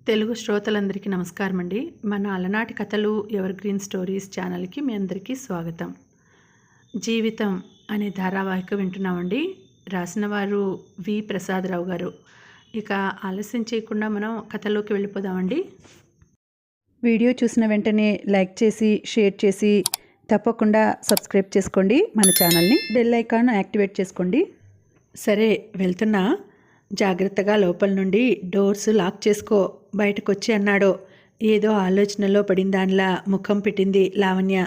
తెలుగు శ్రోతలందరికీ నమస్కారం అండి. మన అలనాటి కథలు ఎవర్ గ్రీన్ స్టోరీస్ ఛానల్కి మీ అందరికీ స్వాగతం. జీవితం అనే ధారావాహిక వింటున్నామండి. రాసిన వారు వి ప్రసాదరావు గారు. ఇక ఆలస్యం చేయకుండా మనం కథలోకి వెళ్ళిపోదామండి. వీడియో చూసిన వెంటనే లైక్ చేసి షేర్ చేసి తప్పకుండా సబ్స్క్రైబ్ చేసుకోండి. మన ఛానల్ని బెల్ ఐకాన్ యాక్టివేట్ చేసుకోండి. సరే వెళ్తున్నా, జాగ్రత్తగా లోపల నుండి డోర్స్ లాక్ చేసుకో, బయటకు వచ్చి అన్నాడు. ఏదో ఆలోచనలో పడిన దానిలా ముఖం పెట్టింది లావణ్య.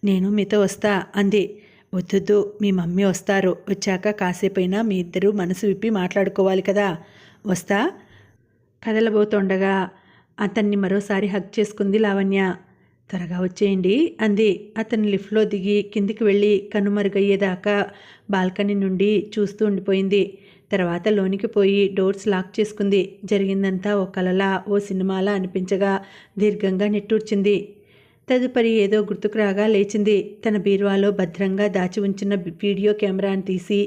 నేను మీతో వస్తా అంది. వద్దు, మీ మమ్మీ వస్తారు, వచ్చాక కాసేపైనా మీ ఇద్దరు మనసు విప్పి మాట్లాడుకోవాలి కదా. వస్తా. కదలబోతుండగా అతన్ని మరోసారి హగ్ చేసుకుంది లావణ్య. త్వరగా వచ్చేయండి అంది. అతను లిఫ్ట్లో దిగి కిందికి వెళ్ళి కనుమరుగయ్యేదాకా బాల్కనీ నుండి చూస్తూ ఉండిపోయింది. తర్వాత లోనికి పోయి డోర్స్ లాక్ చేసుకుంది. జరిగిందంతా ఓ కలలా, ఓ సినిమాలా అనిపించగా దీర్ఘంగా నిట్టూర్చింది. తదుపరి ఏదో గుర్తుకు రాగా లేచింది. తన బీరువాలో భద్రంగా దాచి ఉంచిన వీడియో కెమెరాను తీసి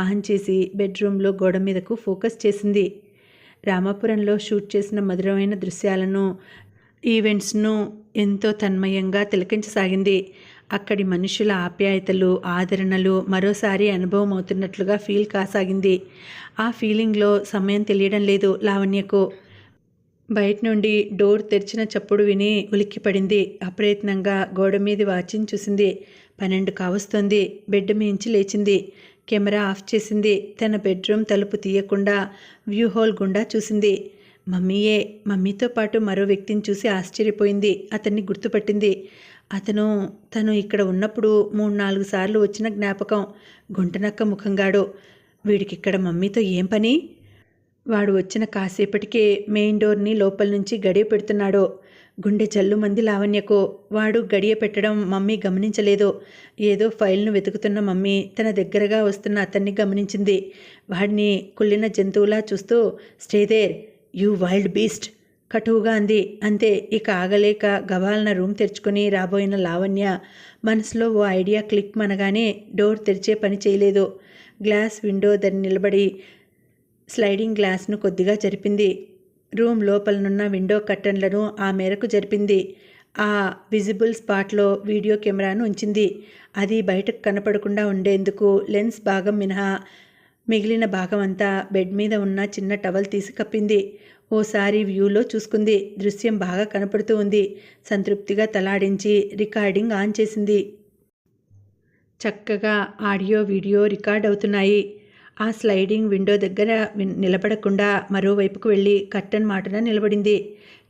ఆన్ చేసి బెడ్రూమ్లో గోడ మీదకు ఫోకస్ చేసింది. రామాపురంలో షూట్ చేసిన మధురమైన దృశ్యాలను, ఈవెంట్స్ను ఎంతో తన్మయంగా తిలకించసాగింది. అక్కడి మనుషుల ఆప్యాయతలు, ఆదరణలు మరోసారి అనుభవం అవుతున్నట్లుగా ఫీల్ కాసాగింది. ఆ ఫీలింగ్లో సమయం తెలియడం లేదు లావణ్యకు. బయట నుండి డోర్ తెరిచిన చప్పుడు విని ఉలిక్కిపడింది. అప్రయత్నంగా గోడ మీది వాచిని చూసింది. 12 కావస్తోంది. బెడ్ మించి లేచింది. కెమెరా ఆఫ్ చేసింది. తన బెడ్రూమ్ తలుపు తీయకుండా వ్యూ హోల్ గుండా చూసింది. మమ్మీయే. మమ్మీతో పాటు మరో వ్యక్తిని చూసి ఆశ్చర్యపోయింది. అతన్ని గుర్తుపట్టింది. తను ఇక్కడ ఉన్నప్పుడు 3-4 సార్లు వచ్చిన జ్ఞాపకం. గుంటనక్క ముఖంగాడు. వీడికిక్కడ మమ్మీతో ఏం పని? వాడు వచ్చిన కాసేపటికే మెయిన్ డోర్ని లోపల నుంచి గడియ పెడుతున్నాడు. గుండె జల్లుమంది లావణ్యకు. వాడు గడియ పెట్టడం మమ్మీ గమనించలేదు. ఏదో ఫైల్ను వెతుకుతున్న మమ్మీ తన దగ్గరగా వస్తున్న అతన్ని గమనించింది. వాడిని కుళ్ళిన జంతువులా చూస్తూ stay there you wild beast కటువుగా అంది. అంతే. ఇక ఆగలేక గవాలన రూమ్ తెరుచుకుని రాబోయిన లావణ్య మనసులో ఓ ఐడియా క్లిక్ మనగానే డోర్ తెరిచే పని చేయలేదు. గ్లాస్ విండో దగ్గర నిలబడి స్లైడింగ్ గ్లాస్ను కొద్దిగా జరిపింది. రూమ్ లోపలనున్న విండో కర్టన్లను ఆ మేరకు జరిపింది. ఆ విజిబుల్ స్పాట్లో వీడియో కెమెరాను ఉంచింది. అది బయటకు కనపడకుండా ఉండేందుకు లెన్స్ భాగం మినహా మిగిలిన భాగం అంతా బెడ్ మీద ఉన్న చిన్న టవల్ తీసి కప్పింది. ఓసారి వ్యూలో చూసుకుంది. దృశ్యం బాగా కనపడుతూ ఉంది. సంతృప్తిగా తలాడించి రికార్డింగ్ ఆన్ చేసింది. చక్కగా ఆడియో వీడియో రికార్డ్ అవుతున్నాయి. ఆ స్లైడింగ్ విండో దగ్గర నిలబడకుండా మరోవైపుకు వెళ్ళి కర్టెన్ మాటన నిలబడింది.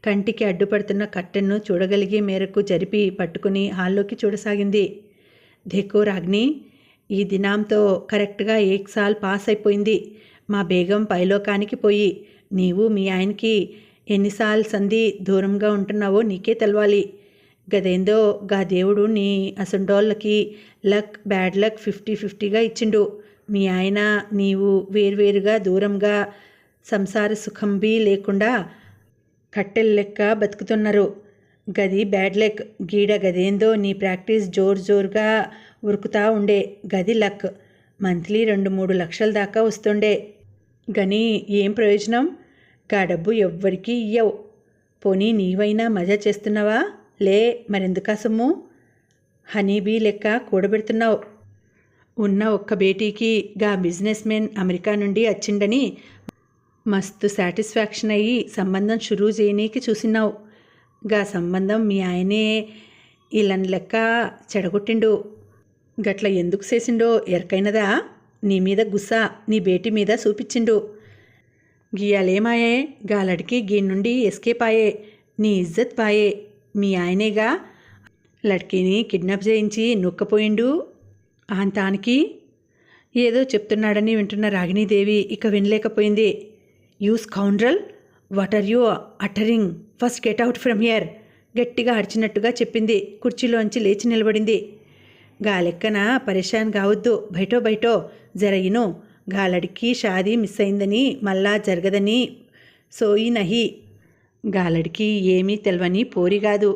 కంటికి అడ్డుపడుతున్న కర్టెన్ను చూడగలిగే మేరకు జరిపి పట్టుకుని హాల్లోకి చూడసాగింది. దేకో రాగ్ని, ఈ దినాంతో కరెక్ట్గా 1 సాల్ పాస్ అయిపోయింది. మా బేగం పైలోకానికి పోయి నీవు మీ ఆయనకి ఎన్నిసార్లు సంధి దూరంగా ఉంటున్నావో నీకే తెలవాలి. గదేందో గా దేవుడు నీ అసంటోళ్ళకి లక్ బ్యాడ్ లక్ 50-50గా ఇచ్చిండు. మీ ఆయన నీవు వేర్వేరుగా దూరంగా సంసార సుఖంబీ లేకుండా కట్టెల లెక్క బతుకుతున్నారు. గది బ్యాడ్ లక్. గీడ గదేందో నీ ప్రాక్టీస్ జోరుగా ఉరుకుతా ఉండే. గది లక్. మంత్లీ 2-3 లక్షల దాకా వస్తుండే. గని ఏం ప్రయోజనం? గా డబ్బు ఎవ్వరికీ ఇయ్యవు. పోనీ నీవైనా మజా చేస్తున్నావా? లే, మరెందుకా సొమ్ము? హనీబీ లెక్క కూడబెడుతున్నావు. ఉన్న ఒక్క బేటీకి గా బిజినెస్ మెన్ అమెరికా నుండి వచ్చిండని మస్తు సాటిస్ఫాక్షన్ అయ్యి సంబంధం షురూ చేయనీకి చూసినావు. గా సంబంధం మీ ఆయనే ఇలాన్ లెక్క చెడగొట్టిండు. గట్ల ఎందుకు చేసిండో ఎరకైనదా? నీ మీద గుస్సా నీ బేటీ మీద చూపించిండు. గియాలేమాయే గాలడికి గీ నుండి ఎస్కేప్ ఆయే. నీ ఇజ్జత్ పాయే. మీ ఆయనేగా లడ్కీని కిడ్నాప్ చేయించి నొక్కపోయిండు. ఆంతానికి ఏదో చెప్తున్నాడని వింటున్న రాగిణీదేవి ఇక వినలేకపోయింది. You scoundrel, what are you uttering? First get out from here గట్టిగా అరిచినట్టుగా చెప్పింది. కుర్చీలోంచి లేచి నిలబడింది. గా లెక్కన పరేషాన్ కావద్దు. బయటో జరగిను. గాలడికి షాదీ మిస్ అయిందని మళ్ళా జరగదని సోయి నహి. గాలడికి ఏమీ తెలవని పోరి కాదు.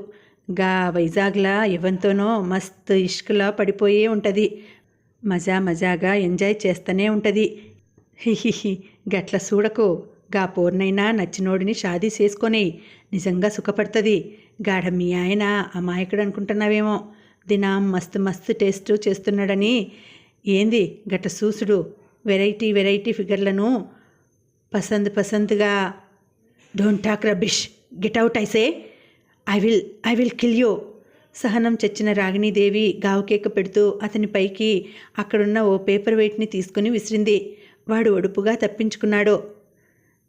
గా వైజాగ్లా ఎవంతోనో మస్త్ ఇష్కులా పడిపోయే ఉంటుంది. మజాగా ఎంజాయ్ చేస్తూనే ఉంటుంది. హిహిహి గట్ల చూడకు. గా పోర్నైనా నచ్చినోడిని షాదీ చేసుకొని నిజంగా సుఖపడుతుంది. గాఢ మీ ఆయన అమాయకుడు అనుకుంటున్నావేమో. దినం మస్తు మస్తు టేస్ట్ చేస్తున్నాడని ఏంది గట్ట సూసుడు. వెరైటీ వెరైటీ ఫిగర్లను పసందుగా. Don't talk rubbish, get out I say. I will kill you. సహనం చచ్చిన రాగిణీదేవి గావుకేక పెడుతూ అతని పైకి అక్కడున్న ఓ పేపర్ వెయిట్ని తీసుకుని విసిరింది. వాడు ఒడుపుగా తప్పించుకున్నాడు.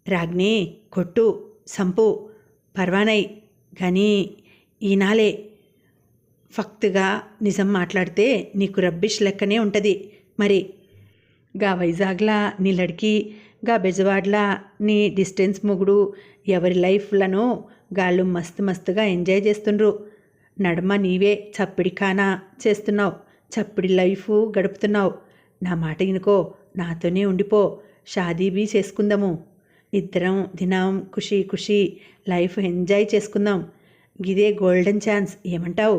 రాగిణి, కొట్టు, సంపు, పర్వానై, కానీ ఈనాలే ఫక్త్గా నిజం మాట్లాడితే నీకు రబ్బిష్ లెక్కనే ఉంటుంది. మరి గా వైజాగ్లా నీ లడికి, గా బెజవాడ్లా నీ డిస్టెన్స్ మొగుడు ఎవరి లైఫ్లను గాళ్ళు మస్తుగా ఎంజాయ్ చేస్తుండ్రు. నడమ నీవే చప్పిడి ఖానా చేస్తున్నావు, చప్పిడి లైఫ్ గడుపుతున్నావు. నా మాట వినుకో, నాతోనే ఉండిపో, షాదీబీ చేసుకుందాము. ఇద్దరం దినం ఖుషీ లైఫ్ ఎంజాయ్ చేసుకుందాం. గిదే గోల్డెన్ ఛాన్స్, ఏమంటావు?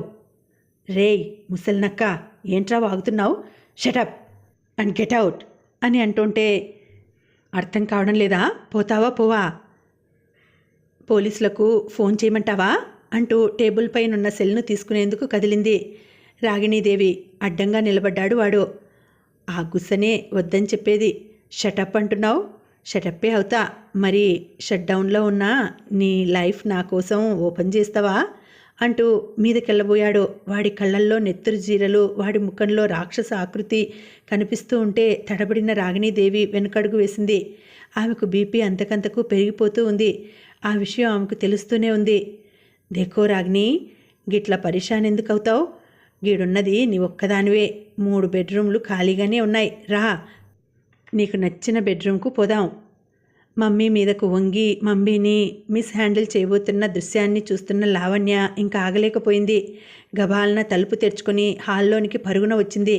రేయ్ ముసలినక్క, ఏంట్రా వాగుతున్నావు? షటప్ అండ్ గెట్ అవుట్ అని అంటుంటే అర్థం కావడం లేదా? పోతావా పోవా? పోలీసులకు ఫోన్ చేయమంటావా అంటూ టేబుల్ పైనున్న సెల్ను తీసుకునేందుకు కదిలింది రాగిణీదేవి. అడ్డంగా నిలబడ్డాడు వాడు. ఆ గుస్సనే వద్దని చెప్పేది. షటప్ అంటున్నావు? షటప్పే అవుతా. మరి షట్ డౌన్లో ఉన్న నీ లైఫ్ నా కోసం ఓపెన్ చేస్తావా అంటూ మీదకెళ్ళబోయాడు. వాడి కళ్ళల్లో నెత్తురు జీరలు, వాడి ముఖంలో రాక్షస ఆకృతి కనిపిస్తూ ఉంటే తడబడిన రాగిణీదేవి వెనుకడుగు వేసింది. ఆమెకు బీపీ అంతకంతకు పెరిగిపోతూ ఉంది. ఆ విషయం ఆమెకు తెలుస్తూనే ఉంది. దేకో రాగిణి, గిట్ల పరిశాన్ ఎందుకు అవుతావు? గీడున్నది నీ ఒక్కదానివే. 3 బెడ్రూమ్లు ఖాళీగానే ఉన్నాయి. రా, నీకు నచ్చిన బెడ్రూమ్కు పోదాం. మమ్మీ మీదకు వంగి మమ్మీని మిస్ హ్యాండిల్ చేయబోతున్న దృశ్యాన్ని చూస్తున్న లావణ్య ఇంకా ఆగలేకపోయింది. గబాలన తలుపు తెరుచుకొని హాల్లోనికి పరుగున వచ్చింది.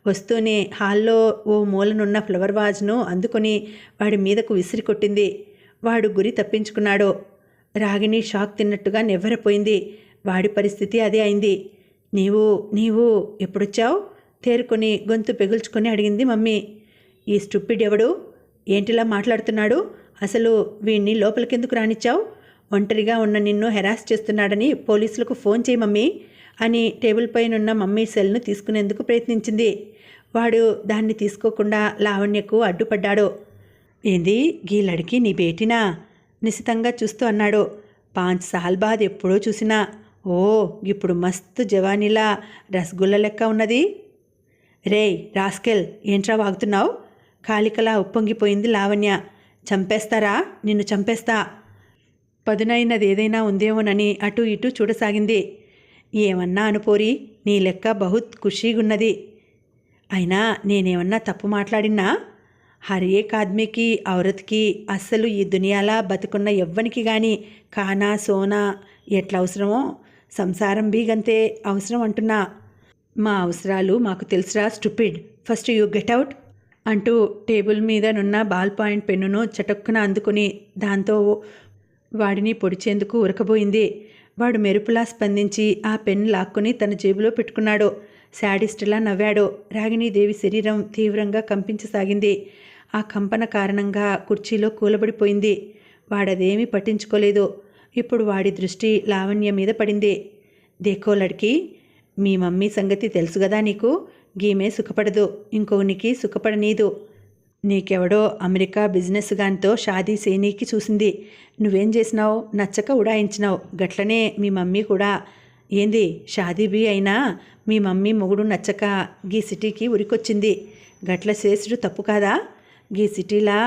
వస్తూనే హాల్లో ఓ మూలనున్న ఫ్లవర్ వాజ్ను అందుకొని వాడి మీదకు విసిరి కొట్టింది. వాడు గురి తప్పించుకున్నాడు. రాగిణి షాక్ తిన్నట్టుగా నివ్వెరపోయింది. వాడి పరిస్థితి అదే అయింది. నీవు ఎప్పుడొచ్చావు? తేరుకొని గొంతు పెగుల్చుకొని అడిగింది మమ్మీ. ఈ స్టూపిడ్ ఎవడు? ఏంటిలా మాట్లాడుతున్నాడు? అసలు వీణ్ణి లోపలికెందుకు రానిచ్చావు? ఒంటరిగా ఉన్న నిన్ను హెరాస్ చేస్తున్నాడని పోలీసులకు ఫోన్ చేయి మమ్మీ అని టేబుల్ పైనున్న మమ్మీ సెల్ను తీసుకునేందుకు ప్రయత్నించింది. వాడు దాన్ని తీసుకోకుండా లావణ్యకు అడ్డుపడ్డాడు. ఏంది గీలడికి నీ బేటినా? నిశితంగా చూస్తూ అన్నాడు. 5 సాల్ బాద్ ఎప్పుడో చూసినా. ఓ, ఇప్పుడు మస్తు జవానీలా రసగుల్ల లెక్క ఉన్నది. రేయ్ రాస్కెల్, ఏంట్రా వాగుతున్నావు? కాళికలా ఉప్పొంగిపోయింది లావణ్య. చంపేస్తారా? నిన్ను చంపేస్తా. పదునైనది ఏదైనా ఉందేమోనని అటు ఇటు చూడసాగింది. ఏమన్నా అనుపోరి, నీ లెక్క బహుత్ ఖుషీగున్నది. అయినా నేనేమన్నా తప్పు మాట్లాడినా? హర్ ఏక్ ఆద్మీకి ఔరత్కి అస్సలు ఈ దునియాలా బతుకున్న ఎవ్వనికి కానీ కానా సోనా ఎట్లా అవసరమో సంసారం బీగంతే అవసరం అంటున్నా. మా అవసరాలు మాకు తెలుసురా stupid. First you get out అంటూ టేబుల్ మీదనున్న బాల్ పాయింట్ పెన్నును చటుక్కున అందుకుని దాంతో వాడిని పొడిచేందుకు ఉరకబోయింది. వాడు మెరుపులా స్పందించి ఆ పెన్ లాక్కుని తన జేబులో పెట్టుకున్నాడు. శాడిస్టులా నవ్వాడు. రాగిణీదేవి శరీరం తీవ్రంగా కంపించసాగింది. ఆ కంపన కారణంగా కుర్చీలో కూలబడిపోయింది. వాడదేమీ పట్టించుకోలేదు. ఇప్పుడు వాడి దృష్టి లావణ్య మీద పడింది. దేకో లడ్కి, మీ మమ్మీ సంగతి తెలుసు కదా నీకు. గీమే సుఖపడదు, ఇంకోనికి సుఖపడనీదు. నీకెవడో అమెరికా బిజినెస్ గానితో షాదీ సేనీకి చూసింది. నువ్వేం చేసినావు? నచ్చక ఉడాయించినావు. గట్లనే మీ మమ్మీ కూడా. ఏంది షాదీబీ అయినా మీ మమ్మీ మొగుడు నచ్చక గీ సిటీకి ఉరికొచ్చింది. గట్ల చేసుడు తప్పు కాదా? గీ సిటీలా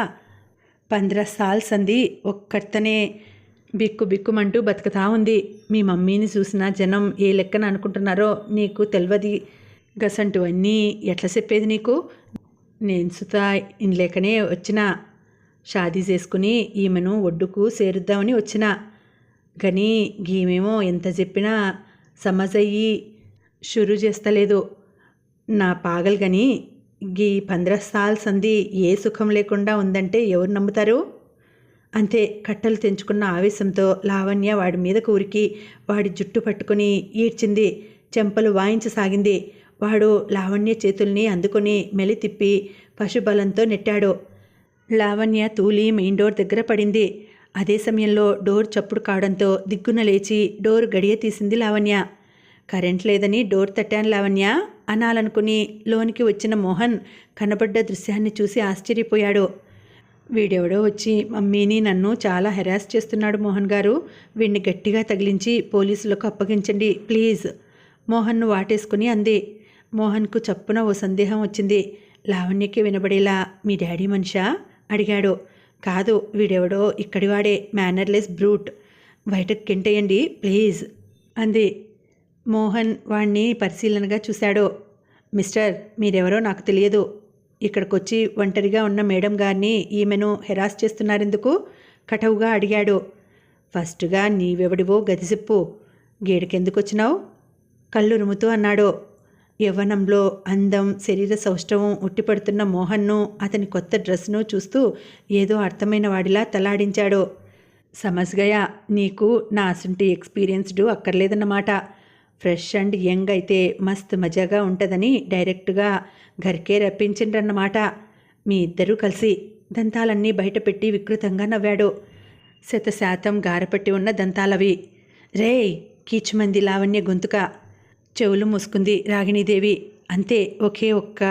15 సాల్ సంది ఒక్కర్తనే బిక్కుమంటూ బతుకుతా ఉంది. మీ మమ్మీని చూసిన జనం ఏ లెక్కన అనుకుంటున్నారో నీకు తెలియదు. గసంటువన్నీ ఎట్లా చెప్పేది నీకు? నేను సుతా ఇన్లేకనే వచ్చిన. షాదీ చేసుకుని ఈమెను ఒడ్డుకు చేరుద్దామని వచ్చిన. కానీ గీమేమో ఎంత చెప్పినా సమజయ్యి షురు చేస్తలేదు. నా పాగలు గని గీ 15 సాల్ సంది ఏ సుఖం లేకుండా ఉందంటే ఎవరు నమ్ముతారు? అంతే. కట్టలు తెంచుకున్న ఆవేశంతో లావణ్య వాడి మీదకు ఉరికి వాడి జుట్టు పట్టుకుని ఈడ్చింది. చెంపలు వాయించసాగింది. వాడు లావణ్య చేతుల్ని అందుకొని మెలి తిప్పి పశుబలంతో నెట్టాడు. లావణ్య తూలి మెయిన్ డోర్ దగ్గర పడింది. అదే సమయంలో డోర్ చప్పుడు కావడంతో దిగ్గున లేచి డోర్ గడియ తీసింది లావణ్య. కరెంట్ లేదని డోర్ తట్టాను లావణ్య అనాలనుకుని లోనికి వచ్చిన మోహన్ కనబడ్డ దృశ్యాన్ని చూసి ఆశ్చర్యపోయాడు. వీడెవడో వచ్చి మమ్మీని నన్ను చాలా హెరాస్ చేస్తున్నాడు మోహన్ గారు, వీడిని గట్టిగా తగిలించి పోలీసులకు అప్పగించండి ప్లీజ్, మోహన్ను వాటేసుకుని అంది. మోహన్కు చప్పున ఓ సందేహం వచ్చింది. లావణ్యకి వినబడేలా మీ డాడీ మనిషా అడిగాడు. కాదు, వీడెవడో ఇక్కడివాడే, మేనర్లెస్ బ్రూట్, బయటకు కెంటేయండి ప్లీజ్ అంది. మోహన్ వాణ్ణి పరిశీలనగా చూశాడు. మిస్టర్, మీరెవరో నాకు తెలియదు, ఇక్కడికొచ్చి ఒంటరిగా ఉన్న మేడం గారిని ఈమెను హెరాస్ చేస్తున్నారెందుకు కటవుగా అడిగాడు. ఫస్టుగా నీవెవడివో గదిసిప్పు, గేడుకెందుకొచ్చినావు కళ్ళు రుముతూ అన్నాడు. యవ్వనంలో అందం, శరీర సౌష్ఠవం ఉట్టిపడుతున్న మోహన్ను, అతని కొత్త డ్రెస్ను చూస్తూ ఏదో అర్థమైన వాడిలా తలాడించాడు. సమజ్గయా, నీకు నా అసంటి ఎక్స్పీరియన్స్డ్ అక్కర్లేదన్నమాట. ఫ్రెష్ అండ్ యంగ్ అయితే మస్త్ మజాగా ఉంటుందని డైరెక్ట్గా ఘర్కే రప్పించిండ్రన్నమాట. మీ ఇద్దరూ కలిసి దంతాలన్నీ బయటపెట్టి వికృతంగా నవ్వాడు. 100% గారపట్టి ఉన్న దంతాలవి. రేయ్ కీచుమంది లావణ్య గొంతుక. చెవులు మూసుకుంది రాగిణీదేవి. అంతే, ఒకే ఒక్క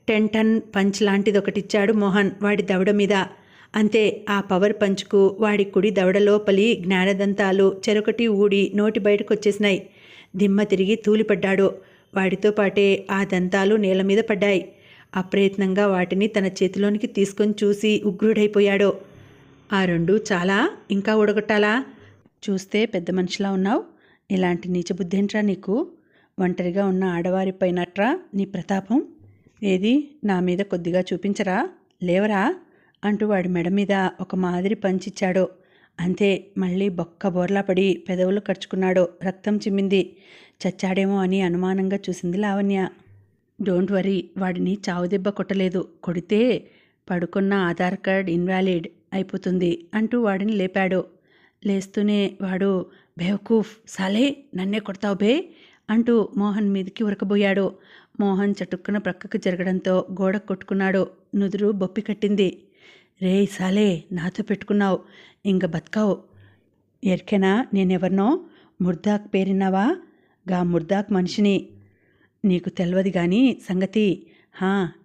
10 టన్ పంచ్ లాంటిదొకటిచ్చాడు మోహన్ వాడి దవడ మీద. అంతే, ఆ పవర్ పంచ్కు వాడి కుడి దవడ లోపలి జ్ఞానదంతాలు చెరొకటి ఊడి నోటి బయటకొచ్చేసినాయి. దిమ్మ తిరిగి తూలిపడ్డాడు. వాడితో పాటే ఆ దంతాలు నేల మీద పడ్డాయి. అప్రయత్నంగా వాటిని తన చేతిలోనికి తీసుకొని చూసి ఉగ్రుడైపోయాడు. ఆ రెండు చాలా, ఇంకా ఊడగొట్టాలా? చూస్తే పెద్ద మనిషిలా ఉన్నావు, ఇలాంటి నీచబుద్ధేంట్రా నీకు? ఒంటరిగా ఉన్న ఆడవారిపైనట్రా నీ ప్రతాపం? ఏది నా మీద కొద్దిగా చూపించరా, లేవరా అంటూ వాడి మెడ మీద ఒక మాదిరి పంచిచ్చాడు. అంతే, మళ్ళీ బొక్క బోర్లా పడి పెదవులు ఖర్చుకున్నాడు. రక్తం చిమ్మింది. చచ్చాడేమో అని అనుమానంగా చూసింది లావణ్య. డోంట్ వరీ, వాడిని చావుదెబ్బ కొట్టలేదు, కొడితే పడుకున్న ఆధార్ కార్డ్ ఇన్వాలిడ్ అయిపోతుంది అంటూ వాడిని లేపాడు. లేస్తూనే వాడు బేవకూఫ్ సాలే, నన్నే కొడతావు బే అంటూ మోహన్ మీదకి ఉరకబోయాడు. మోహన్ చటుక్కున ప్రక్కకు జరగడంతో గోడ కొట్టుకున్నాడు. నుదురు బొప్పి కట్టింది. రేయ్ సాలే, నాతో పెట్టుకున్నావు, ఇంక బతకావు. ఎరికెనా నేనెవర్నో? ముర్దాక్ పేరిన్నావా? గా ముర్దాక్ మనిషిని. నీకు తెలవది గాని సంగతి.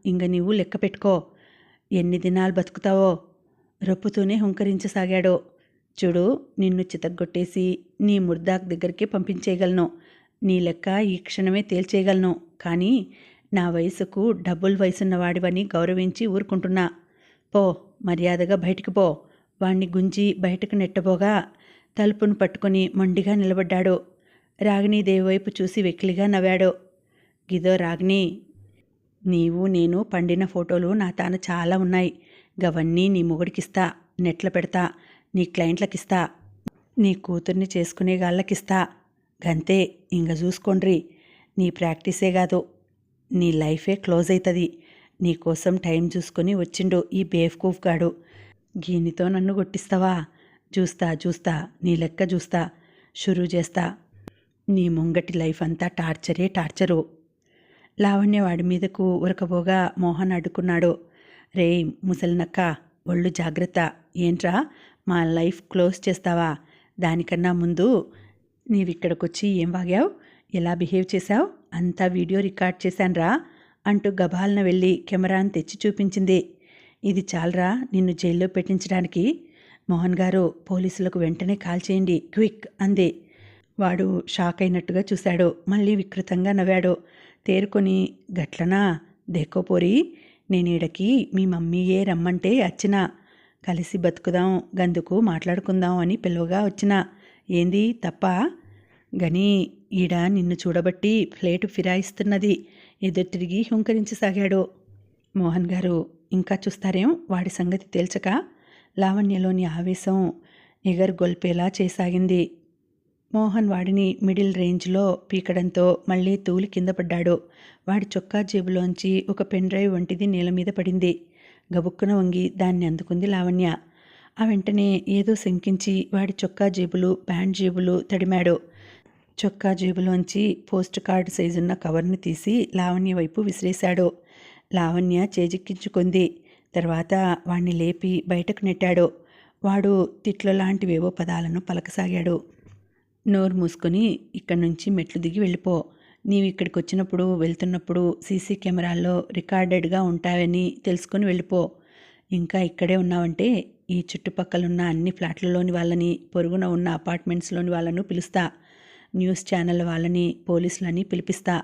ఇంక నీవు లెక్క పెట్టుకో, ఎన్ని దినాలు బతుకుతావో రొప్పుతూనే హుంకరించసాగాడు. చూడు, నిన్ను చితగ్గొట్టేసి నీ ముర్దాక్ దగ్గరికి పంపించేయగలను, నీ లెక్క ఈ క్షణమే తేల్చేయగలను. కానీ నా వయసుకు డబుల్ వయసున్నవాడివని గౌరవించి ఊరుకుంటున్నా. పో, మర్యాదగా బయటికి పో. వాణ్ణి గుంజి బయటకు నెట్టబోగా తలుపును పట్టుకొని మొండిగా నిలబడ్డాడు. రాగిణీదేవి వైపు చూసి వెకిలిగా నవ్వాడు. గిదో రాగిణి, నీవు నేను పండిన ఫోటోలు నా తాన చాలా ఉన్నాయి. గవన్నీ నీ మొగుడికిస్తా, నెట్ల పెడతా, నీ క్లయింట్లకిస్తా, నీ కూతుర్ని చేసుకునే గాళ్ళకిస్తా. గంతే, ఇంక చూసుకోండ్రి. నీ ప్రాక్టీసే కాదు, నీ లైఫే క్లోజ్ అవుతుంది. నీకోసం టైం చూసుకొని వచ్చిండు ఈ బేఫ్కూఫ్ గాడు. గీనితో నన్ను కొట్టిస్తావా? చూస్తా, నీ లెక్క చూస్తా, షురూ చేస్తా. నీ ముంగటి లైఫ్ అంతా టార్చరు. లావణ్య వాడి మీదకు ఉరకబోగా మోహన్ అడ్డుకున్నాడు. రేయ్ ముసలినక్క, ఒళ్ళు జాగ్రత్త. ఏంట్రా మా లైఫ్ క్లోజ్ చేస్తావా? దానికన్నా ముందు నీవిక్కడికొచ్చి ఏం వాగావు, ఎలా బిహేవ్ చేశావు అంతా వీడియో రికార్డ్ చేశాన్రా అంటూ గబాల్న వెళ్ళి కెమెరాను తెచ్చి చూపించింది. ఇది చాలరా నిన్ను జైల్లో పెట్టించడానికి? మోహన్ గారు, పోలీసులకు వెంటనే కాల్ చేయండి, క్విక్ అంది. వాడు షాక్ అయినట్టుగా చూశాడు. మళ్ళీ వికృతంగా నవ్వాడు. తేరుకొని, గట్లనా దేకోపోరి, నేనీడకి మీ మమ్మీయే రమ్మంటే వచ్చినా, కలిసి బతుకుదాం, గందుకు మాట్లాడుకుందాం అని పిలువగా వచ్చినా. ఏంది తప్ప? గని ఈడ నిన్ను చూడబట్టి ప్లేటు ఫిరాయిస్తున్నది. ఎదురు తిరిగి హుంకరించసాగాడు. మోహన్ గారు, ఇంకా చూస్తారేం వాడి సంగతి తేల్చక? లావణ్యలోని ఆవేశం ఎగర్గొల్పేలా చేసాగింది. మోహన్ వాడిని మిడిల్ రేంజ్లో పీకడంతో మళ్ళీ తూలి కింద పడ్డాడు. వాడి చొక్కా జేబులోంచి ఒక పెన్ డ్రైవ్ వంటిది నేల మీద పడింది. గబుక్కున వంగి దాన్ని అందుకుంది లావణ్య. ఆ వెంటనే ఏదో శంకించి వాడి చొక్కా జేబులు, ప్యాంట్ జేబులు తడిమాడు. చొక్కా జేబులోంచి పోస్ట్ కార్డు సైజున్న కవర్ని తీసి లావణ్య వైపు విసిరేశాడు. లావణ్య చేజిక్కించుకుంది. తర్వాత వాణ్ణి లేపి బయటకు నెట్టాడు. వాడు తిట్ల లాంటివేవో పదాలను పలకసాగాడు. నోరు మూసుకొని ఇక్కడి నుంచి మెట్లు దిగి వెళ్ళిపో. నీవు ఇక్కడికి వచ్చినప్పుడు వెళ్తున్నప్పుడు సీసీ కెమెరాల్లో రికార్డెడ్గా ఉంటావని తెలుసుకొని వెళ్ళిపో. ఇంకా ఇక్కడే ఉన్నావంటే ఈ చుట్టుపక్కలున్న అన్ని ఫ్లాట్లలోని వాళ్ళని, పొరుగున ఉన్న అపార్ట్మెంట్స్లోని వాళ్ళను పిలుస్తా. న్యూస్ ఛానల్ వాళ్ళని, పోలీసులని పిలిపిస్తా.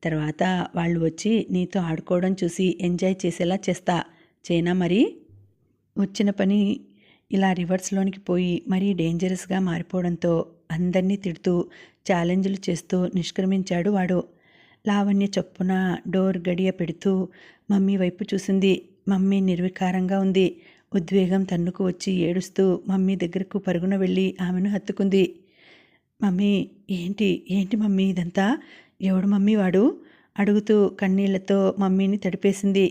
తర్వాత వాళ్ళు వచ్చి నీతో ఆడుకోవడం చూసి ఎంజాయ్ చేసేలా చేస్తా. చేనా మరి? వచ్చిన పని ఇలా రివర్స్లోనికి పోయి మరీ డేంజరస్గా మారిపోవడంతో అందరినీ తిడుతూ ఛాలెంజ్లు చేస్తూ నిష్క్రమించాడు వాడు. లావణ్య చొప్పున డోర్ గడియ పెడుతూ మమ్మీ వైపు చూసింది. మమ్మీ నిర్వికారంగా ఉంది. ఉద్వేగం తన్నుకు వచ్చి ఏడుస్తూ మమ్మీ దగ్గరకు పరుగున వెళ్ళి ఆమెను హత్తుకుంది. మమ్మీ, ఏంటి ఏంటి మమ్మీ ఇదంతా? ఎవడు మమ్మీ వాడు? అడుగుతూ కన్నీళ్లతో మమ్మీని తడిపేసింది.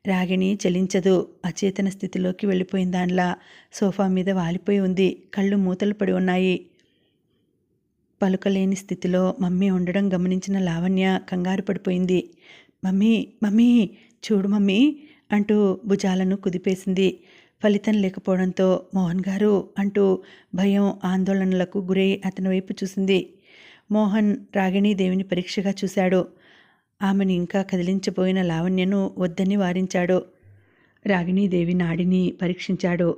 రాగిణి చలించదు. అచేతన స్థితిలోకి వెళ్ళిపోయిన దానిలా సోఫా మీద వాలిపోయి ఉంది. కళ్ళు మూతలు పడి ఉన్నాయి. పలుకలేని స్థితిలో మమ్మీ ఉండడం గమనించిన లావణ్య కంగారు పడిపోయింది. మమ్మీ, మమ్మీ, చూడు మమ్మీ అంటూ భుజాలను కుదిపేసింది. ఫలితం లేకపోవడంతో మోహన్ గారు అంటూ భయం ఆందోళనలకు గురై అతని వైపు చూసింది. మోహన్ రాగిణీదేవిని పరీక్షగా చూశాడు. ఆమెను ఇంకా కదిలించబోయిన లావణ్యను వద్దని వారించాడు. రాగిణీదేవి నాడిని పరీక్షించాడు.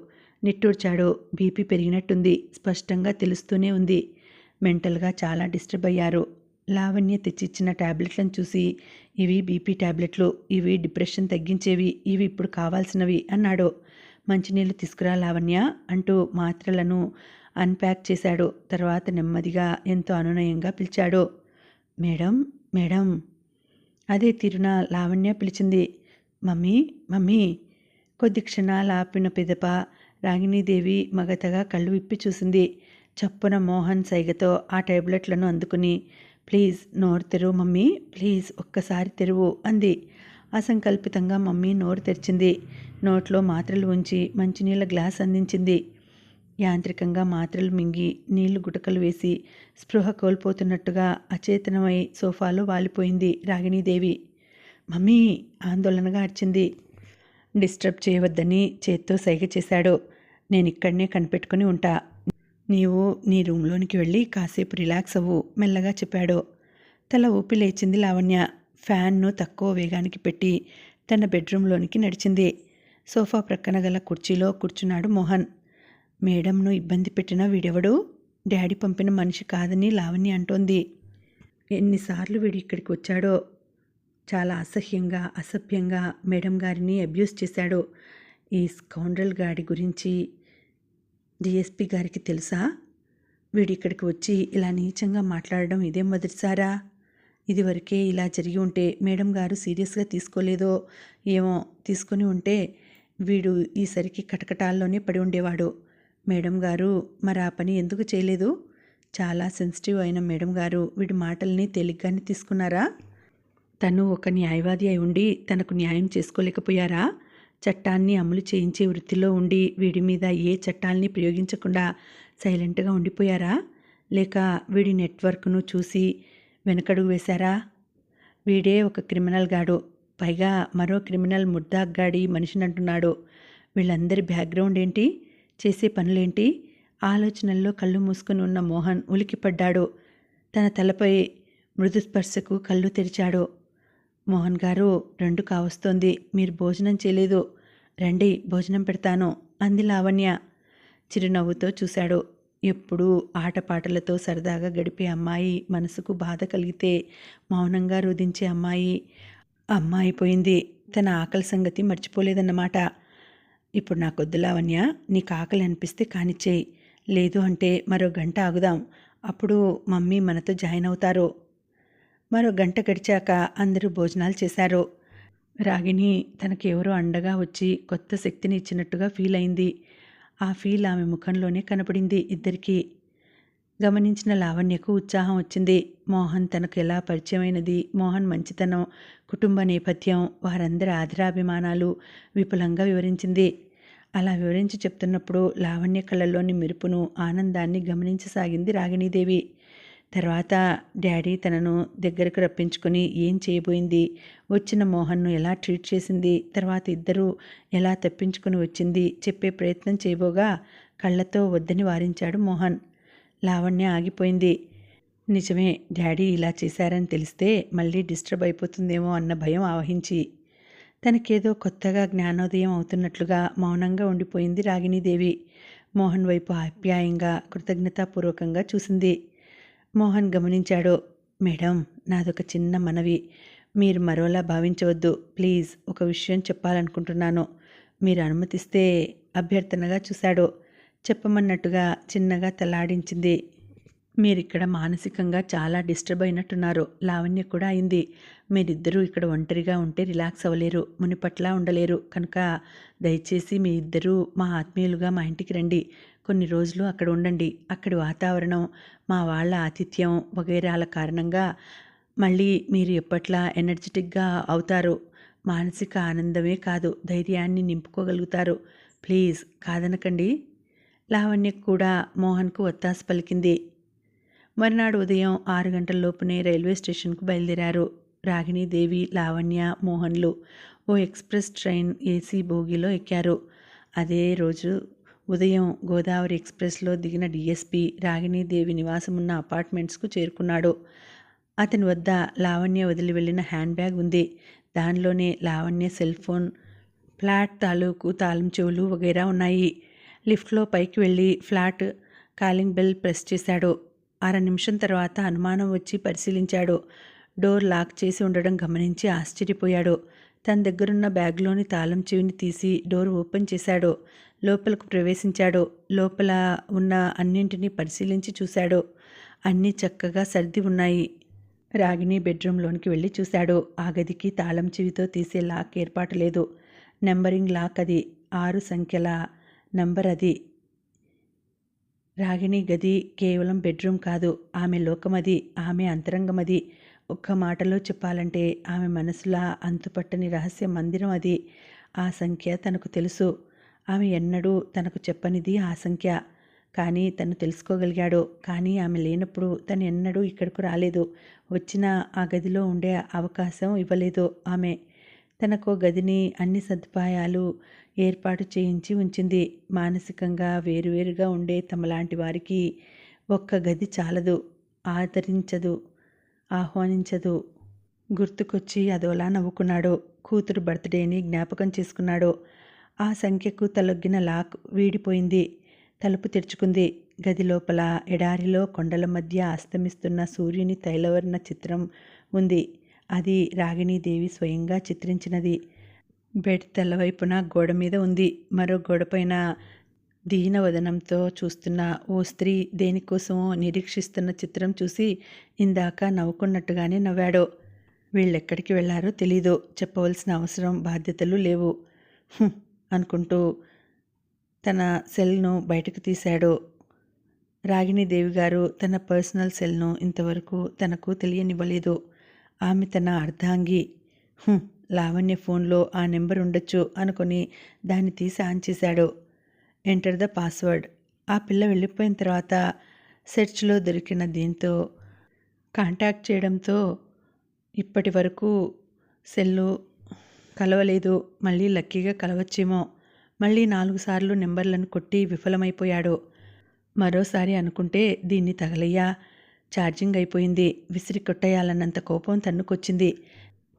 నిట్టూర్చాడు. బీపీ పెరిగినట్టుంది. స్పష్టంగా తెలుస్తూనే ఉంది. మెంటల్గా చాలా డిస్టర్బ్ అయ్యారు. లావణ్య తెచ్చిచ్చిన టాబ్లెట్లను చూసి, ఇవి బీపీ టాబ్లెట్లు, ఇవి డిప్రెషన్ తగ్గించేవి, ఇవి ఇప్పుడు కావాల్సినవి అన్నాడు. మంచినీళ్ళు తీసుకురా లావణ్య అంటూ మాత్రలను అన్ప్యాక్ చేశాడు. తర్వాత నెమ్మదిగా ఎంతో అనునయంగా పిలిచాడు. Madam, madam. అదే తీరున లావణ్య పిలిచింది. Mummy, mummy. కొద్ది క్షణాలు ఆపిన పిదప రాగిణీదేవి మగతగా కళ్ళు విప్పి చూసింది. చప్పున మోహన్ సైగతో ఆ టాబ్లెట్లను అందుకుని, ప్లీజ్ నోరు తెరువు మమ్మీ, ప్లీజ్ ఒక్కసారి తెరువు అంది. అసంకల్పితంగా మమ్మీ నోరు తెరిచింది. నోట్లో మాత్రలు ఉంచి మంచినీళ్ళ గ్లాస్ అందించింది. యాంత్రికంగా మాత్రలు మింగి నీళ్లు గుటకలు వేసి స్పృహ కోల్పోతున్నట్టుగా అచేతనమై సోఫాలో వాలిపోయింది రాగిణీదేవి. మమ్మీ ఆందోళనగా అరిచింది. డిస్టర్బ్ చేయవద్దని చేత్తో సైగ చేశాడు. నేనిక్కడనే కనిపెట్టుకుని ఉంటా. నీవు నీ రూమ్లోనికి వెళ్ళి కాసేపు రిలాక్స్ అవ్వు మెల్లగా చెప్పాడు. తల ఊపి లేచింది లావణ్య. ఫ్యాన్ను తక్కువ వేగానికి పెట్టి తన బెడ్రూమ్లోనికి నడిచింది. సోఫా ప్రక్కన గల కుర్చీలో కూర్చున్నాడు మోహన్. మేడంను ఇబ్బంది పెట్టిన వీడెవడు? డాడీ పంపిన మనిషి కాదని లావణ్య అంటోంది. ఎన్నిసార్లు వీడు ఇక్కడికి వచ్చాడో. చాలా అసహ్యంగా, అసభ్యంగా మేడం గారిని అబ్యూస్ చేశాడు. ఈ స్కౌండ్రల్ గాడి గురించి డిఎస్పి గారికి తెలుసా? వీడిక్కడికి వచ్చి ఇలా నీచంగా మాట్లాడడం ఇదే మొదటిసారా? ఇదివరకే ఇలా జరిగి ఉంటే మేడం గారు సీరియస్గా తీసుకోలేదో ఏమో. తీసుకొని ఉంటే వీడు ఈసరికి కటకటాల్లోనే పడి ఉండేవాడు. మేడం గారు మరి ఆ పని ఎందుకు చేయలేదు? చాలా సెన్సిటివ్ అయిన మేడం గారు వీడి మాటల్ని తేలిగ్గానే తీసుకున్నారా? తను ఒక న్యాయవాది అయి ఉండి తనకు న్యాయం చేసుకోలేకపోయారా? చట్టాన్ని అమలు చేయించే వృత్తిలో ఉండి వీడి మీద ఏ చట్టాల్ని ప్రయోగించకుండా సైలెంట్గా ఉండిపోయారా? లేక వీడి నెట్వర్క్ను చూసి వెనకడుగు వేశారా? వీడే ఒక క్రిమినల్ గాడు. పైగా మరో క్రిమినల్ ముర్దాగ్గాడి మనిషినంటున్నాడు. వీళ్ళందరి బ్యాక్గ్రౌండ్ ఏంటి? చేసే పనులేంటి? ఆలోచనల్లో కళ్ళు మూసుకుని ఉన్న మోహన్ ఉలికిపడ్డాడు. తన తలపై మృదుస్పర్శకు కళ్ళు తెరిచాడు. మోహన్ గారు, 2 కావస్తోంది. మీరు భోజనం చేయలేదు. రండి, భోజనం పెడతాను అంది లావణ్య. చిరునవ్వుతో చూశాడు. ఎప్పుడూ ఆటపాటలతో సరదాగా గడిపే అమ్మాయి మనసుకు బాధ కలిగితే మౌనంగా రోధించే అమ్మ అయిపోయింది. తన ఆకలి సంగతి మర్చిపోలేదన్నమాట. ఇప్పుడు నాకొద్దు లావణ్య. నీకు ఆకలి అనిపిస్తే కానిచ్చేయి. లేదు అంటే మరో గంట ఆగుదాం. అప్పుడు మమ్మీ మనతో జాయిన్ అవుతారు. మరో గంట గడిచాక అందరూ భోజనాలు చేశారు. రాగిణి తనకెవరో అండగా వచ్చి కొత్త శక్తిని ఇచ్చినట్టుగా ఫీల్ అయింది. ఆ ఫీల్ ఆమె ముఖంలోనే కనపడింది ఇద్దరికీ. గమనించిన లావణ్యకు ఉత్సాహం వచ్చింది. మోహన్ తనకు ఎలా పరిచయమైనది, మోహన్ మంచితనం, కుటుంబ నేపథ్యం, వారందరి ఆదరాభిమానాలు విపులంగా వివరించింది. అలా వివరించి చెప్తున్నప్పుడు లావణ్య కళ్ళల్లోని మెరుపును, ఆనందాన్ని గమనించసాగింది రాగిణీదేవి. తర్వాత డాడీ తనను దగ్గరకు రప్పించుకొని ఏం చేయబోయింది, వచ్చిన మోహన్ను ఎలా ట్రీట్ చేసింది, తర్వాత ఇద్దరూ ఎలా తప్పించుకొని వచ్చింది చెప్పే ప్రయత్నం చేయబోగా కళ్ళతో వద్దని వారించాడు మోహన్. లావణ్య ఆగిపోయింది. నిజమే, డాడీ ఇలా చేశారని తెలిస్తే మళ్ళీ డిస్టర్బ్ అయిపోతుందేమో అన్న భయం ఆవహించి. తనకేదో కొత్తగా జ్ఞానోదయం అవుతున్నట్లుగా మౌనంగా ఉండిపోయింది రాగిణీదేవి. మోహన్ వైపు ఆప్యాయంగా కృతజ్ఞతాపూర్వకంగా చూసింది. మోహన్ గమనించాడు. మేడం, నాదొక చిన్న మనవి. మీరు మరోలా భావించవద్దు. ప్లీజ్, ఒక విషయం చెప్పాలనుకుంటున్నాను. మీరు అనుమతిస్తే అభ్యర్థనగా చూశాడు. చెప్పమన్నట్టుగా చిన్నగా తలాడించింది. మీరిక్కడ మానసికంగా చాలా డిస్టర్బ్ అయినట్టున్నారు. లావణ్య కూడా అయింది. మీరిద్దరూ ఇక్కడ ఒంటరిగా ఉంటే రిలాక్స్ అవ్వలేరు, మునిపట్లా ఉండలేరు. కనుక దయచేసి మీ ఇద్దరూ మా ఆత్మీయులుగా మా ఇంటికి రండి. కొన్ని రోజులు అక్కడ ఉండండి. అక్కడి వాతావరణం, మా వాళ్ళ ఆతిథ్యం వగైరాల కారణంగా మళ్ళీ మీరు ఎప్పట్లా ఎనర్జెటిక్గా అవుతారు. మానసిక ఆనందమే కాదు, ధైర్యాన్ని నింపుకోగలుగుతారు. ప్లీజ్ కాదనకండి. లావణ్య కూడా మోహన్కు ఒత్తాసు పలికింది. మర్నాడు ఉదయం 6 గంటలలోపునే రైల్వే స్టేషన్కు బయలుదేరారు. రాగిణీదేవి, లావణ్య, మోహన్లు ఓ ఎక్స్ప్రెస్ ట్రైన్ ఏసీ బోగీలో ఎక్కారు. అదే రోజు ఉదయం గోదావరి ఎక్స్ప్రెస్లో దిగిన డీఎస్పీ రాగిణీదేవి నివాసమున్న అపార్ట్మెంట్స్కు చేరుకున్నాడు. అతని వద్ద లావణ్య వదిలి వెళ్ళిన హ్యాండ్ బ్యాగ్ ఉంది. దానిలోనే లావణ్య సెల్ ఫోన్, ఫ్లాట్ తాలూకు తాళం చెవులు వగైరా ఉన్నాయి. లిఫ్ట్లో పైకి వెళ్ళి ఫ్లాట్ కాలింగ్ బెల్ ప్రెస్ చేశాడు. నిమిషం తర్వాత అనుమానం వచ్చి పరిశీలించాడు. డోర్ లాక్ చేసి ఉండడం గమనించి ఆశ్చర్యపోయాడు. తన దగ్గరున్న బ్యాగ్లోని తాళం చెవిని తీసి డోర్ ఓపెన్ చేశాడు. లోపలకు ప్రవేశించాడు. లోపల ఉన్న అన్నింటినీ పరిశీలించి చూశాడు. అన్నీ చక్కగా సర్ది ఉన్నాయి. రాగిణి బెడ్రూమ్లోనికి వెళ్ళి చూశాడు. ఆ గదికి తాళం చెవితో తీసే లాక్ ఏర్పాటు లేదు. నెంబరింగ్ లాక్ అది. 6 సంఖ్యల నంబర్ అది. రాగిణి గది కేవలం బెడ్రూమ్ కాదు, ఆమె లోకమది, ఆమె అంతరంగమది. ఒక్క మాటలో చెప్పాలంటే ఆమె మనసులా అంతుపట్టని రహస్య మందిరం అది. ఆ సంఖ్య తనకు తెలుసు. ఆమె ఎన్నడూ తనకు చెప్పనిది ఆ సంఖ్య. కానీ తను తెలుసుకోగలిగాడు. కానీ ఆమె లేనప్పుడు తను ఎన్నడూ ఇక్కడకు రాలేదు. వచ్చినా ఆ గదిలో ఉండే అవకాశం ఇవ్వలేదు ఆమె. తనకో గదిని, అన్ని సదుపాయాలు ఏర్పాటు చేయించి ఉంచింది. మానసికంగా వేరువేరుగా ఉండే తమలాంటి వారికి ఒక్క గది చాలదు. ఆదరించదు, ఆహ్వానించదు. గుర్తుకొచ్చి అదోలా నవ్వుకున్నాడు. కూతురు బర్త్డేని జ్ఞాపకం చేసుకున్నాడు. ఆ సంఖ్యకు తలొగ్గిన లాక్ వీడిపోయింది. తలుపు తెరుచుకుంది. గది లోపల ఎడారిలో కొండల మధ్య అస్తమిస్తున్న సూర్యుని తైలవర్ణ చిత్రం ఉంది. అది రాగిణీదేవి స్వయంగా చిత్రించినది. బెడ్ తెల్లవైపున గోడ మీద ఉంది. మరో గోడపైన దీనవదనంతో చూస్తున్న ఓ స్త్రీ దేనికోసమో నిరీక్షిస్తున్న చిత్రం చూసి ఇందాక నవ్వుకున్నట్టుగానే నవ్వాడు. వీళ్ళెక్కడికి వెళ్లారో తెలీదు. చెప్పవలసిన అవసరం, బాధ్యతలు లేవు అనుకుంటూ తన సెల్ను బయటకు తీశాడు. రాగిణీదేవి గారు తన పర్సనల్ సెల్ను ఇంతవరకు తనకు తెలియనివ్వలేదు. ఆమె తన అర్ధాంగి. లావణ్య ఫోన్లో ఆ నెంబర్ ఉండొచ్చు అనుకుని దాన్ని తీసి ఆన్ చేశాడు. Enter the password. ఆ పిల్ల వెళ్ళిపోయిన తర్వాత సెర్చ్లో దొరికిన దీంతో కాంటాక్ట్ చేయడంతో ఇప్పటి వరకు సెల్లు కలవలేదు. మళ్ళీ లక్కీగా కలవచ్చేమో. మళ్ళీ 4 సార్లు నెంబర్లను కొట్టి విఫలమైపోయాడు. మరోసారి అనుకుంటే దీన్ని తగలయ్యా, ఛార్జింగ్ అయిపోయింది, విసిరి కొట్టేయాలన్నంత కోపం తన్నుకొచ్చింది.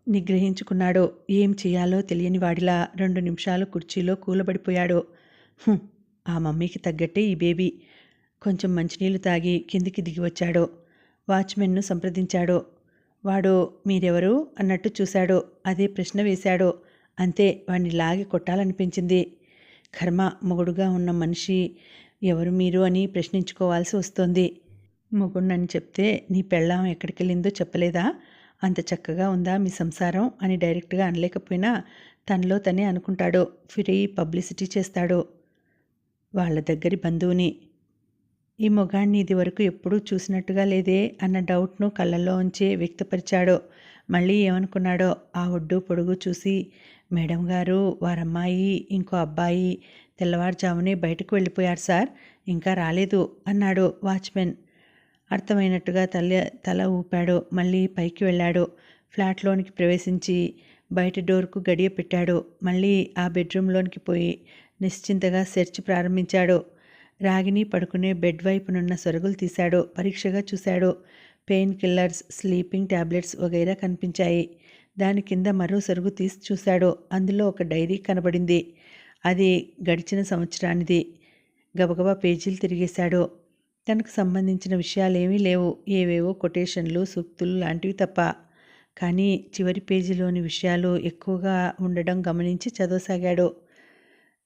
నిగ్రహించుకున్నాడు. ఏం చేయాలో తెలియని వాడిలా 2 నిమిషాలు కుర్చీలో కూలబడిపోయాడు. ఆ మమ్మీకి తగ్గట్టే ఈ బేబీ. కొంచెం మంచినీళ్లు తాగి కిందికి దిగి వచ్చాడు. వాచ్మెన్ను సంప్రదించాడు. వాడు మీరెవరు అన్నట్టు చూశాడు. అదే ప్రశ్న వేశాడు. అంతే, వాడిని లాగి కొట్టాలనిపించింది. కర్మ, మొగుడుగా ఉన్న మనిషి ఎవరు మీరు అని ప్రశ్నించుకోవాల్సి వస్తోంది. మొగుడినని చెప్తే నీ పెళ్ళాం ఎక్కడికెళ్ళిందో చెప్పలేదా? అంత చక్కగా ఉందా మీ సంసారం అని డైరెక్ట్గా అనలేకపోయినా తనలో తనే అనుకుంటాడు. ఫ్రీ పబ్లిసిటీ చేస్తాడు వాళ్ళ దగ్గరి బంధువుని. ఈ మొగాడిని ఇది వరకు ఎప్పుడూ చూసినట్టుగా లేదే అన్న డౌట్ను కళ్ళల్లో ఉంచే వ్యక్తపరిచాడు. మళ్ళీ ఏమనుకున్నాడో ఆ ఒడ్డు పొడుగు చూసి, మేడం గారు, వారమ్మాయి, ఇంకో అబ్బాయి తెల్లవారుజామునే బయటకు వెళ్ళిపోయారు సార్, ఇంకా రాలేదు అన్నాడు వాచ్మెన్. అర్థమైనట్టుగా తల ఊపాడు. మళ్ళీ పైకి వెళ్ళాడు. ఫ్లాట్లోనికి ప్రవేశించి బయట డోర్కు గడియ పెట్టాడు. మళ్ళీ ఆ బెడ్రూమ్లోనికి పోయి నిశ్చింతగా సెర్చ్ ప్రారంభించాడు. రాగిని పడుకునే బెడ్ వైపునున్న సొరుగులు తీశాడు. పరీక్షగా చూశాడు. పెయిన్ కిల్లర్స్, స్లీపింగ్ టాబ్లెట్స్ వగైరా కనిపించాయి. దాని కింద మరో సొరుగు తీసి చూశాడు. అందులో ఒక డైరీ కనబడింది. అది గడిచిన సంవత్సరానిది. గబగబా పేజీలు తిరిగేశాడు. తనకు సంబంధించిన విషయాలేమీ లేవు. ఏవేవో కొటేషన్లు, సూక్తులు లాంటివి తప్ప. కానీ చివరి పేజీలోని విషయాలు ఎక్కువగా ఉండడం గమనించి చదవసాగాడు.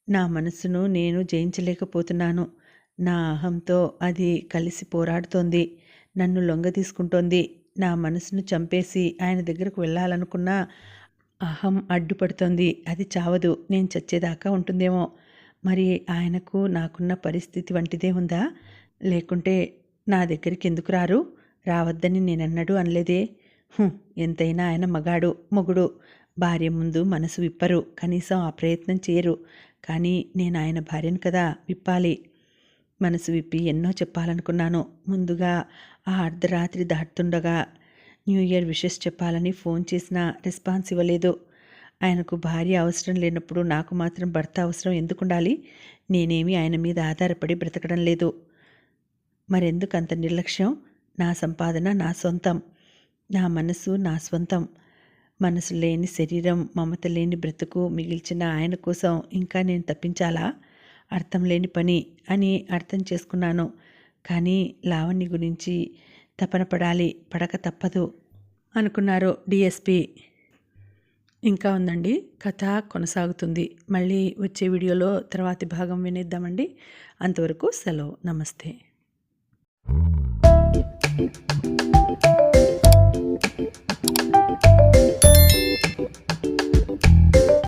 నా మనసును నేను జయించలేకపోతున్నాను. నా అహంతో అది కలిసి పోరాడుతోంది. నన్ను లొంగదీసుకుంటోంది. నా మనసును చంపేసి ఆయన దగ్గరకు వెళ్ళాలనుకున్నా అహం అడ్డుపడుతోంది. అది చావదు. నేను చచ్చేదాకా ఉంటుందేమో. మరి ఆయనకు నాకున్న పరిస్థితి వంటిదే ఉందా? లేకుంటే నా దగ్గరికి ఎందుకు రారు? రావద్దని నేనెన్నడూ అనలేదే. ఎంతైనా ఆయన మొగుడు. భార్య ముందు మనసు విప్పరు. కనీసం ఆ ప్రయత్నం చేయరు. కానీ నేను ఆయన భార్యను కదా, విప్పాలి. మనసు విప్పి ఎన్నో చెప్పాలనుకున్నాను. ముందుగా ఆ అర్ధరాత్రి దాటుతుండగా న్యూ ఇయర్ విషెస్ చెప్పాలని ఫోన్ చేసినా రెస్పాన్స్ ఇవ్వలేదు. ఆయనకు భార్య అవసరం లేనప్పుడు నాకు మాత్రం భర్త అవసరం ఎందుకుండాలి? నేనేమీ ఆయన మీద ఆధారపడి బ్రతకడం లేదు. మరెందుకు అంత నిర్లక్ష్యం? నా సంపాదన నా సొంతం. నా మనసు నా స్వంతం. మనసు లేని శరీరం, మమత లేని బ్రతుకు మిగిల్చిన ఆయన కోసం ఇంకా నేను తప్పించాలా? అర్థం లేని పని అని అర్థం చేసుకున్నాను. కానీ లావణ్య గురించి తపన పడాలి, పడక తప్పదు అనుకున్నారు డిఎస్పి. ఇంకా ఉందండి, కథ కొనసాగుతుంది. మళ్ళీ వచ్చే వీడియోలో తర్వాతి భాగం వినేద్దామండి. అంతవరకు సెలవు. నమస్తే.